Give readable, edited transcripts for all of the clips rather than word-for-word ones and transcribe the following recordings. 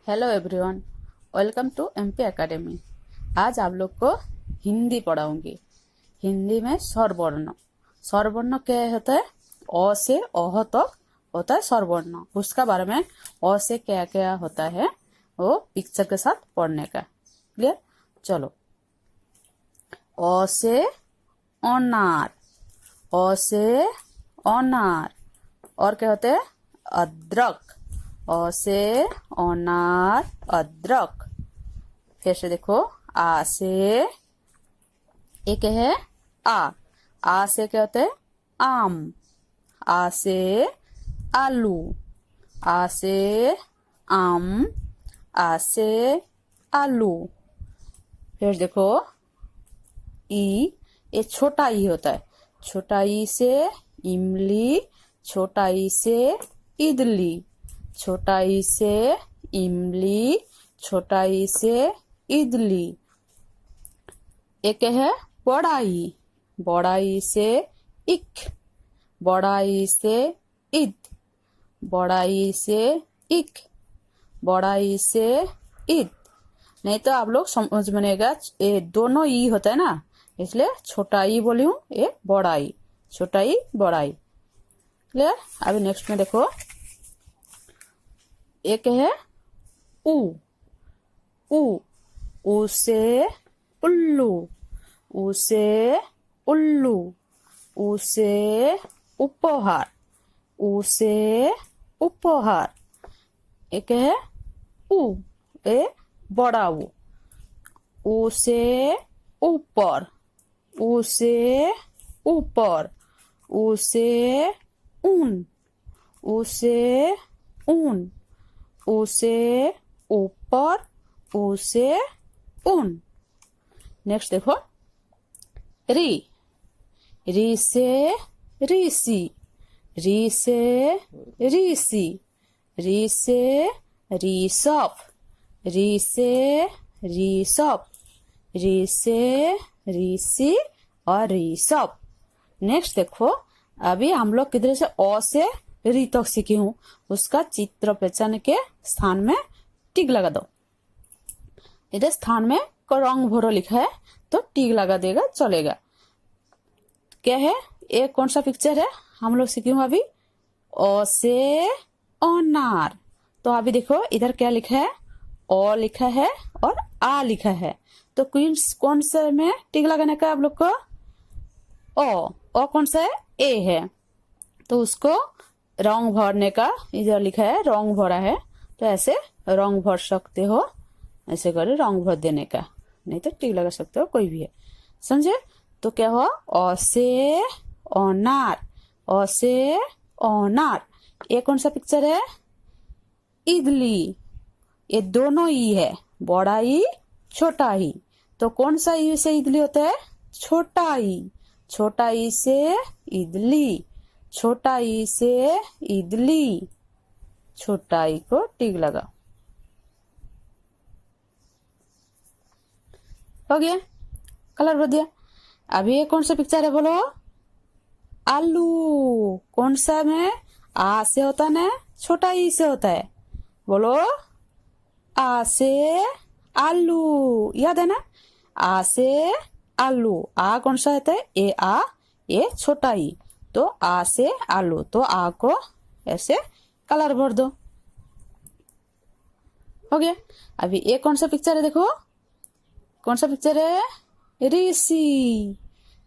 Hello everyone, welcome to MP academy. आज आप लोग को हिंदी पढ़ाऊंगी। हिंदी में स्वरवर्ण। स्वरवर्ण क्या होता है? अ से अह तक होता है स्वरवर्ण। उसका बारे में अ से क्या क्या होता है वो पिक्चर के साथ पढ़ने का। क्लियर? चलो। अ से अनार। अ से अनार। और क्या होते हैं? अदरक। अ से अनार अदरक। फिर से देखो, आ से एक है आ से क्या होता है? आम। आ से आलू। आ से आम। आ से आलू। फिर देखो, ई, ये छोटा ई होता है। छोटा ई से इमली। छोटा ई से इडली। छोटा ई से इमली। छोटा ई से इडली। एक है बड़ा ई। बड़ा ई से इक। बड़ा ई से ईद। बड़ा ई से इक। बड़ा ई से ईद। नहीं तो आप लोग समझ बनेगा, ये दोनों ई होता है ना, इसलिए छोटा ई बोली हूँ, ये बड़ा ई। छोटा ई बड़ा ई। क्लियर? अभी नेक्स्ट में देखो, एक है ऊ। ऊ। ऊ से उल्लू। ऊ से उल्लू। ऊ से उपहार। ऊ से उपहार। एक है ऊ, ए बड़ा ऊ। ऊ से ऊपर। ऊ से ऊपर। ऊ से ऊन। ऊ से ऊन। ऊ से ऊपर। ऊ से ऊन। नेक्स्ट देखो, री। री से ऋषि। री से ऋषि। री से ऋषभ। री से ऋषभ। री से ऋषि और ऋषभ। नेक्स्ट देखो, अभी हम लोग किधर से अ से री तक सीखी हूँ, उसका चित्र पहचान के स्थान में टिक लगा दो। इधर स्थान में रंग भरो लिखा है तो टिक लगा देगा, चलेगा। क्या है ये? कौन सा पिक्चर है हम लोग सीखे हूँ अभी? अ से अनार। तो अभी देखो इधर क्या लिखा है? अ लिखा है और आ लिखा है। तो कौन से में टिक लगाने का आप लोग को? अ कौन सा है? ए है। तो उसको रंग भरने का, इधर लिखा है रंग भरा है, तो ऐसे रंग भर सकते हो। ऐसे करे रंग भर देने का, नहीं तो टिक लगा सकते हो, कोई भी है। समझे? तो क्या हुआ? अ से अनार। अ से अनार। ये कौन सा पिक्चर है? इडली। ये दोनों ई है, बड़ा ई छोटा ई। तो कौन सा ई से इडली होता है? छोटा ई। छोटा ई से इडली। छोटा ई से इडली। छोटा ई को टिक लगा। हो गया? कलर भर दिया। अभी ये कौन सा पिक्चर है बोलो? आलू। कौन सा में? आ से होता है ना, छोटा ई से होता है। बोलो, आ से आलू। याद है ना? आ से आलू। आ कौन सा होता है? ए आ, ये छोटा ई। तो आ से आलू, तो आ को ऐसे कलर भर दो। हो गया? अभी ये कौन सा पिक्चर है देखो? कौन सा पिक्चर है? ऋषि।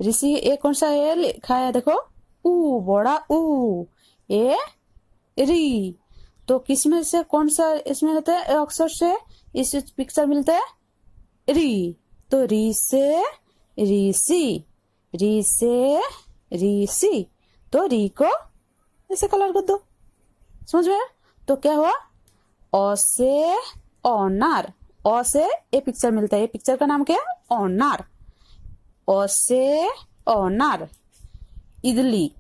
ऋषि ये कौन सा है लिखा है देखो? ऊ, बड़ा ऊ। ये री। तो किसमें से कौन सा इसमें होता है अक्षर से इस पिक्चर मिलता है? री। तो री से ऋषि। री से ऋषि। तो री को ऐसे कलर कर दो। समझ में? तो क्या हुआ? अ से अनार। अ से ये पिक्चर मिलता है, ये पिक्चर का नाम क्या है? अनार। अ से अनार। इडली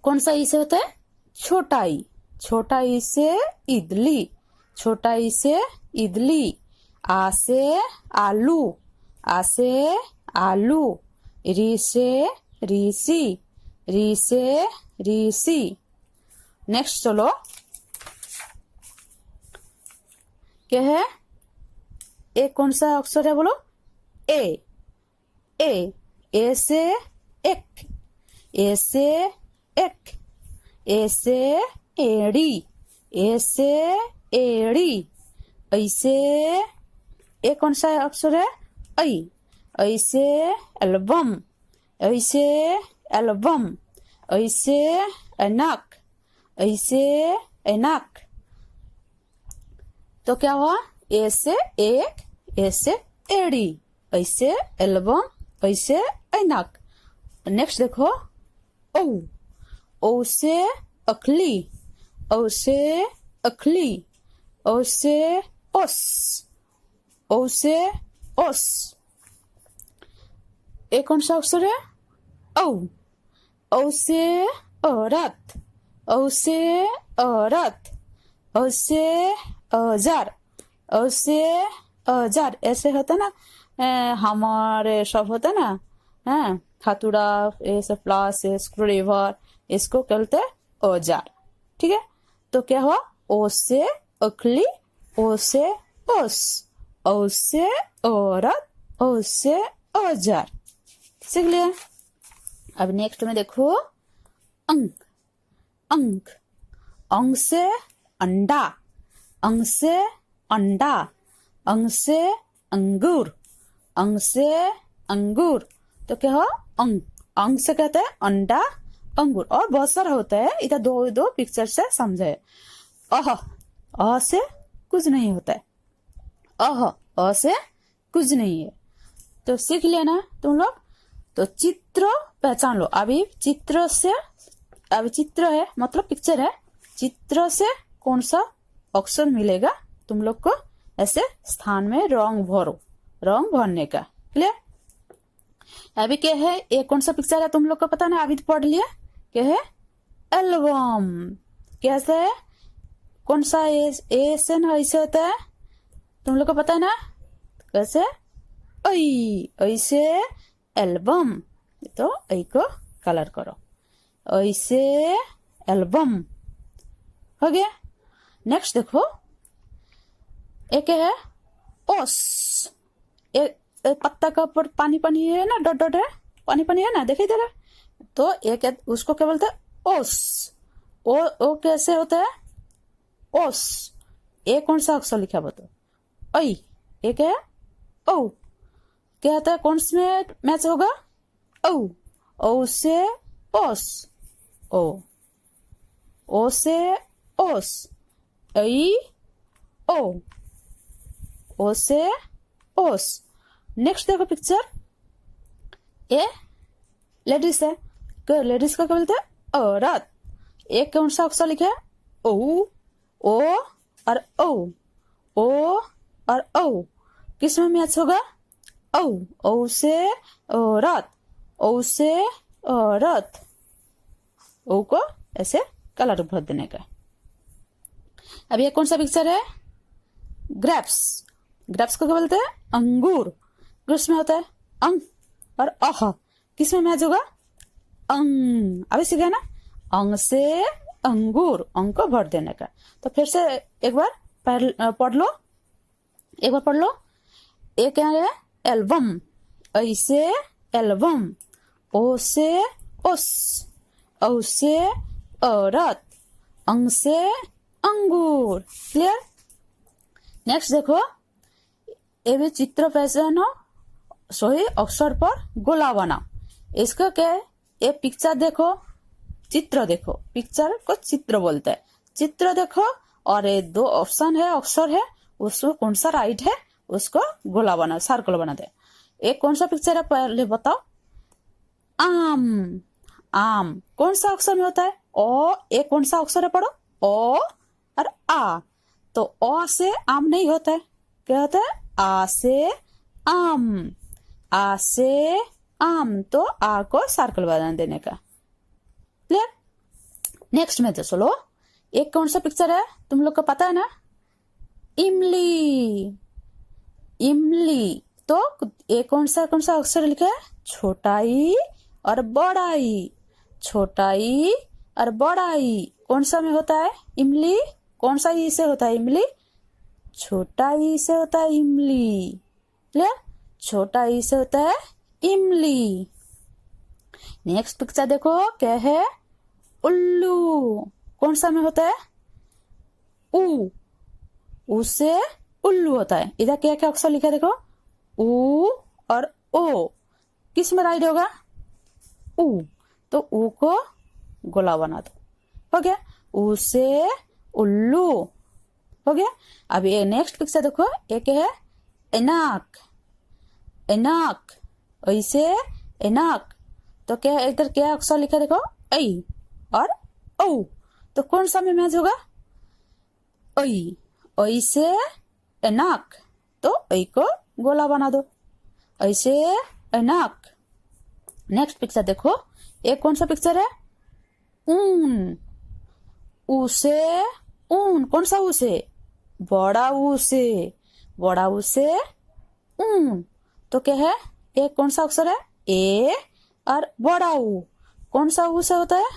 कौन सा ई से होता है? छोटा ई। छोटा ई से इडली। छोटा ई से इडली। आ से आलू। आ से आलू। री से ऋषि। री से ऋषि। नेक्स्ट चलो, क्या है? ए कौन सा अक्षर है बोलो? ए। ए से एक, ए से एक, ए से एड़ी, ए से एड़ी। ऐसे ए कौन सा अक्षर है? ऐ। ऐसे एल्बम, ऐसे एल्बम, ऐसे ऐनक, ऐसे ऐनक। तो क्या हुआ? ए से एक, ए से एड़ी, ऐसे एल्बम, ऐसे ऐनक। नेक्स्ट देखो, ओ। ओ से अखली, ओ से अखली, ओ से ओस, ओ से ओस। ए कौन सा अक्षर है? औ। औ से औरत, औ से औरत, औ से औजार, औ से औजार। ऐसे होता ना, हमारे सब होता ना, हाँ, हाथुड़ा, ऐसे प्लास, स्क्रू ड्राइवर, इसको कहते हैं औजार। ठीक है, तो क्या हुआ? ओ से अखली, ओ से ओस, ओ से औरत, ओ से औजार। सीख लिया। अब नेक्स्ट में देखो, अंक। अंक, अंक से अंडा, अंक से अंडा, अंक से अंगूर, अंक से अंगूर। तो क्या हो? अंक। अंक से कहते हैं अंडा, अंगूर। और बहुत सारा होता है, इधर दो दो पिक्चर से समझे। अह से कुछ नहीं होता है, अ से कुछ नहीं है। तो सीख लिया ना तुम लोग। तो चित्र पहचान लो। अभी चित्र से, अभी चित्र है मतलब पिक्चर है, चित्र से कौन सा अक्षर मिलेगा तुम लोग को, ऐसे स्थान में रंग भरो, रंग भरने का। क्लियर? अभी क्या है? ये कौन सा पिक्चर है तुम लोग को पता ना, अभी तो पढ़ लिया। क्या है? एल्बम। कैसे है? कौन सा ए से ना ऐसे होता है, तुम लोग को पता है ना? कैसे? ऐसे एल्बम। तो ऐ को कलर करो, ऐसे एल्बम हो गया। नेक्स्ट देखो, एक है ओस। एक पत्ता का ऊपर पानी पानी है ना, डॉट डॉट है, पानी पानी है ना, दिखाई दे रहा है। तो एक उसको क्या बोलते हैं? ओस। ओ कैसे होता है? ओस। ए कौन सा अक्षर लिखा बताओ? ऐ। एक है ओ। क्या होता है? कौन में मैच होगा? ओ। ओ से ओस, ओ। ओ से ओस, ऐ ओ। ओ से ओस। नेक्स्ट देखो पिक्चर, ए लेडीज है। लेडीज का क्या बोलते हैं? औरत। एक कौन सा अक्षर लिखा है? ओ। ओ और ओ, ओ और ओ किस में मैच होगा? ओ। ओ से औरत, ओ से औरत। ओ को ऐसे कलर भर देने का। अब ये कौन सा पिक्चर है? ग्रेप्स। ग्रेप्स को क्या बोलते हैं? अंगूर। ग्रेप्स में होता है अंग और अह, किस में मैच होगा? अंग। अभी सीखा ना, अंग से अंगूर, अंग को भर देने का। तो फिर से एक बार पढ़ लो, एक बार पढ़ लो। ये क्या है? एल्बम। ऐसे एल्बम, ओ से ओस, औ से औरत, अंग से अंगूर। क्लियर? नेक्स्ट देखो, ये भी चित्र पहचानो, सही अक्षर पर गोला बनाओ। इसका क्या है? ये पिक्चर देखो, चित्र देखो, पिक्चर को चित्र बोलते हैं। चित्र देखो और ये दो ऑप्शन है, अक्षर है, उसको कौन सा राइट है उसको गोला बना, सर्कल बना दे। एक कौन सा पिक्चर है पहले बताओ? आम। आम कौन सा अक्षर में होता है? ओ। एक कौन सा अक्षर है पढ़ो? ओ और आ। तो ओ से आम नहीं होता है, क्या होता है? आ से आम, आ से आम। तो आ को सर्कल बना देने का। क्लियर? नेक्स्ट में तो चलो, एक कौन सा पिक्चर है तुम लोग को पता है ना? इमली। इमली। तो एक कौन सा अक्षर लिखा है? छोटाई और बड़ाई, छोटाई और बड़ाई। कौन सा में होता है इमली? कौन सा ई से होता है इमली? छोटा ई से होता है इमली। क्लियर? छोटा ई से होता है इमली। नेक्स्ट पिक्चर देखो, क्या है? उल्लू। कौन सा में होता है? ऊ। ऊ से उल्लू होता है। इधर क्या क्या अक्षर लिखा है देखो, ऊ और ओ। किस में राइट होगा? ऊ। तो ऊ को गोला बना दो। हो गया? ऊ से उल्लू। हो गया? अब ये नेक्स्ट पिक्चर देखो, एक है एनाक। एनाक, ऐसे एनाक। तो क्या इधर क्या अक्षर लिखा देखो, ऐ और औ। तो कौन सा में मैच होगा? ऐ। ऐ से एनाक, तो ऐ को गोला बना दो, ऐसे एनाक। नेक्स्ट पिक्चर देखो, एक कौन सा पिक्चर है? ऊन। ऊ से ऊन। कौन सा ऊ से? बड़ा ऊ से। बड़ा ऊ से ऊन। तो क्या है? एक कौन सा अक्षर है? ए और बड़ा ऊ। कौन सा ऊ से होता है?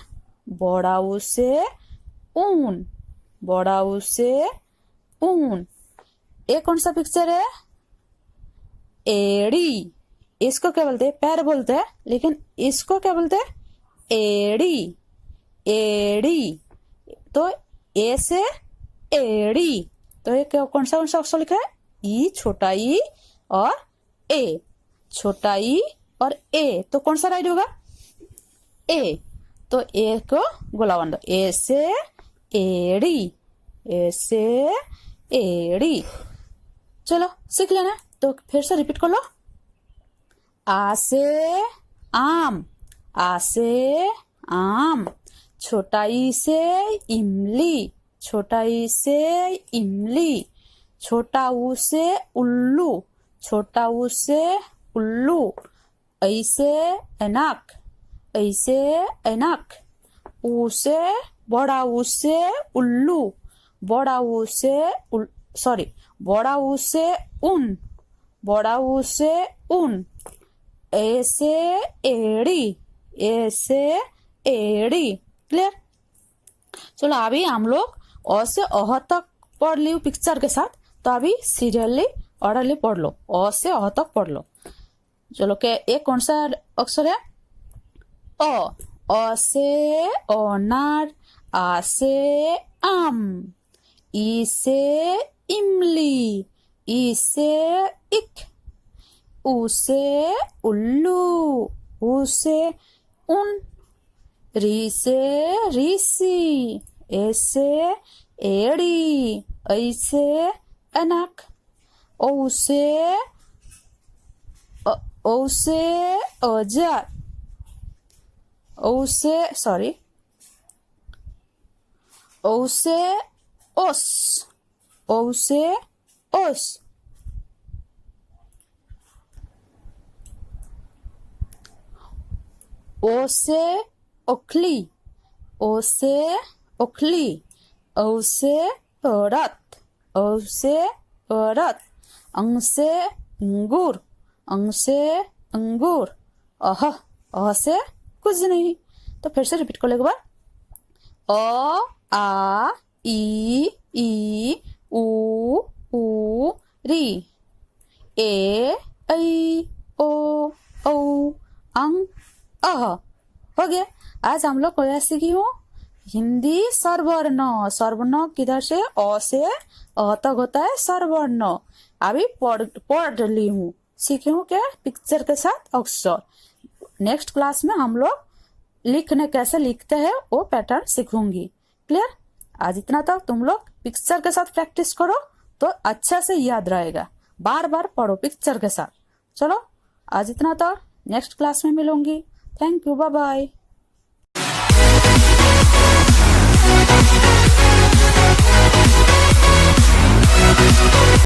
बड़ा ऊ से ऊन। बड़ा ऊ से ऊन। एक कौन सा पिक्चर है? एड़ी। इसको क्या बोलते हैं? पैर बोलते हैं, लेकिन इसको क्या बोलते हैं? एड़ी। एड़ी। तो ए से एड़ी। तो ये कौन सा अक्षर लिखा है? ई, छोटा ई और ए। छोटा ई और ए। तो कौन सा राइट होगा? ए। तो ए को गोला बना दो, ए से एड़ी। ए से एड़ी। चलो सीख लेना। तो फिर से रिपीट कर लो। आ से आम। आ से आम। छोटा ई से इमली। छोटा ई से इमली। छोटा ऊ से उल्लू। छोटा ऊ से उल्लू। ऐसे एनाक। ऐसे एनाक। ऊ से बड़ा ऊ से उल्लू। बड़ा ऊ से सॉरी, बड़ा ऊ से ऊन। बड़ा ऊ से ऊन। ऐसे एड़ी। ऐसे एड़ी। क्लियर? चलो अभी हम लोग अ से अह तक पढ़ ली पिक्चर के साथ। तो अभी सीरियली ऑर्डरली पढ़ लो, अ से अह तक पढ़ लो। चलो के एक कौन सा अक्षर है? अ। अ से अनार। आ से आम। ई से इमली। ई से इक। ऊ से उल्लू। ऊ से उन। री से ऋषि। ए से एड़ी। ऐसे अनाक। औ से औजार। औ से सॉरी, औ से ओस। औ से ओस। ओ से ओखली। ओ से ओखली। औ से औरत। औ से औरत। अंग से अंगूर। अंग से अंगूर। अह से कुछ नहीं। तो फिर से रिपीट कर ले एक बार। अ आ ई उ री। ए ऐ ओ औ अंग अह। हो गया। आज हम लोग क्या सीखी हूँ? हिंदी स्वरवर्ण। स्वरवर्ण किधर से? अ से अ तक होता है स्वरवर्ण। अभी पढ़ ली हूँ, सीखी हूँ क्या? पिक्चर के साथ अक्षर। नेक्स्ट क्लास में हम लोग लिखने कैसे लिखते हैं वो पैटर्न सीखूंगी। क्लियर? आज इतना तक। तुम लोग पिक्चर के साथ प्रैक्टिस करो तो अच्छा से याद रहेगा। बार बार पढ़ो पिक्चर के साथ। चलो आज इतना तक, नेक्स्ट क्लास में मिलूंगी। Thank you, bye bye.